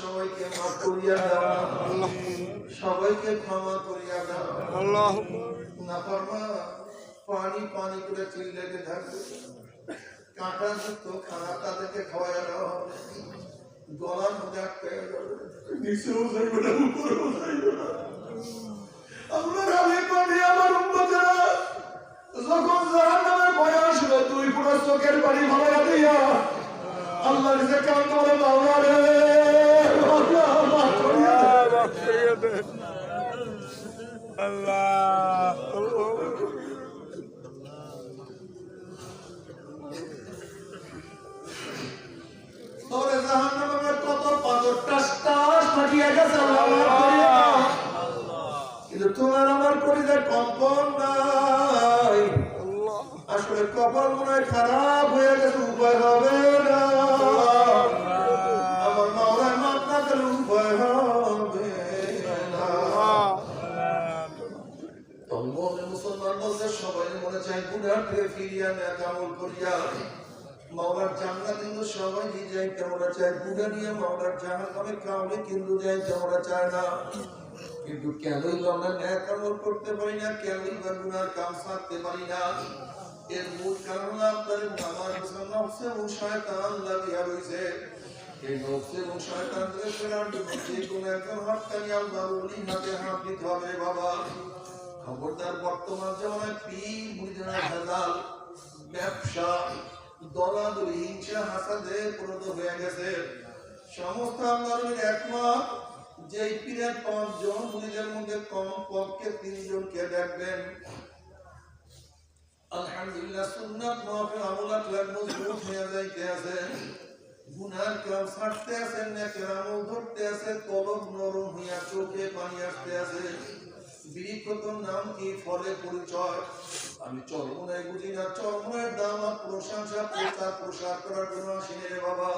Speaker 1: সবাইকে মাফ করিয়া দাও, সবাইকে ক্ষমা করিয়া দাও। নাফরমান পানি পানি করে চিল্লাতে থাকবে, কাঁটা যুক্ত খানা তাদেরকে খাওয়াই দাও, গলার মধ্যে আটকে যাবে, নিচেও যাইবে না, উপরেও যাইবে না। আল্লাহর আমি পানি আমার উম্মতেরা যখন জাহান্নামের ভয় আসবে, তুই পুরো চোখের পানি ভাড়া দিয়া আল্লাহর কাছে কাঁদতে বলে, মাওলা রে আল্লাহ মাফ করিয়া দে। তোরে জাহান্নামের কত পাথর টাস টাস ফাটিয়া গেছে, আল্লাহ মাফ করিয়া দাও। কিন্তু তোমার আমার কলিজার কম্পন নাই, আসলে কপাল মনে হয় খারাপ হয়ে গেছে, উপায় হবে না। আমার মাওলায় মাপ না করলে উপায় হবে না। তন্মধ্যে মুসলমান বলতে সবাই মনে চায় গুনাহ থেকে ফিরিয়া নেক আমল করিয়া মাওলার জান্নাত কিন্তু সবাই যাইতে মনে চায়, গুনাহ নিয়ে মাওলার জাহান্নামে কাউকে কিন্তু যাইতে মনে চায় না। কিন্তু কেনই বা আমরা নেক আমল করতে পারি না, কেনই বা গুনার কাম ছাড়তে পারি না? এর মূল কারণ আপনাদের আমার নফস এবং শয়তান লাগিয়া রয়েছে। এই নফস এবং শয়তানকে ফেরার জন্য যে কোনো একজন হক্কানি আল্লাহর ওলির হাতে হাত দিতে হবে বাবা। খবরদার, বর্তমান জামানায় পীর মুরিদের ভেজাল, ব্যবসা, দলাদলি, হিংসা, হাসাদে পরিণত হয়ে গেছে। সমস্ত আল্লাহর একমত যে পীরের 5 জন মুরিদের মধ্যে কম পক্ষে 3 জনকে দেখবেন আলহামদুলিল্লাহ সুন্নাত মাহফিল আমলাত মজবুত হয়ে যাইতে আছে, গুনার কাম ছাড়তে আছে, নেকের আমল ধরতে আছে, কলব নরম হইয়া চোখে পানি আসতে আছে। বিরিক্ষতর নাম কি, ফলে পরিচয়। আমি চরমনায় বুঝি না, চরমনায়ের দাম আর প্রশংসা প্রচার প্রসার করার জন্য আসিনি রে বাবা।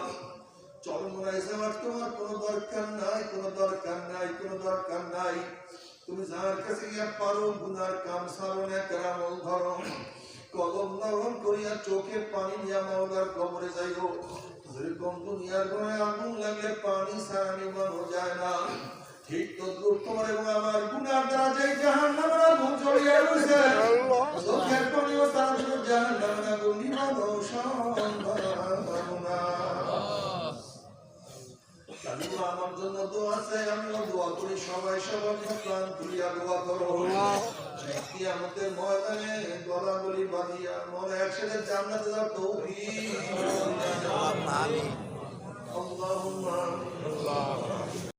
Speaker 1: চরমনায় যাওয়ার তোমার কোনো দরকার নাই, কোনো দরকার নাই, কোনো দরকার নাই। তুমি যার কাছে গিয়া পারো গুনার কাম ছাড়ো, নেকের আমল ধরো, কলম নরম করিয়া চোখে পানি নিয়া মাওলার কবরে যাইও। যেরকম দুনিয়ার ঘরে আগুন লাগলে পানি ছাড়া নিবানো যায় না, ঠিক তদ্রুপ তোমার এবং আমার গুনার দ্বারা যে জাহান্নামের আগুন জ্বলিয়া রয়েছে, চোখের পানিও তার জন্য জাহান্নামের আগুন নিবানো সম্ভব না। আমার জন্য দোয়া চাই, আমিও দোয়া করি, সবাই সবার প্রাণ তুলিয়া দোয়া করো। কিয়ামতের ময়দানে গলাগলি বাঁধিয়া মোরা একসাথে জান্নাতে যাওয়ার তৌফিক আল্লাহুম্মা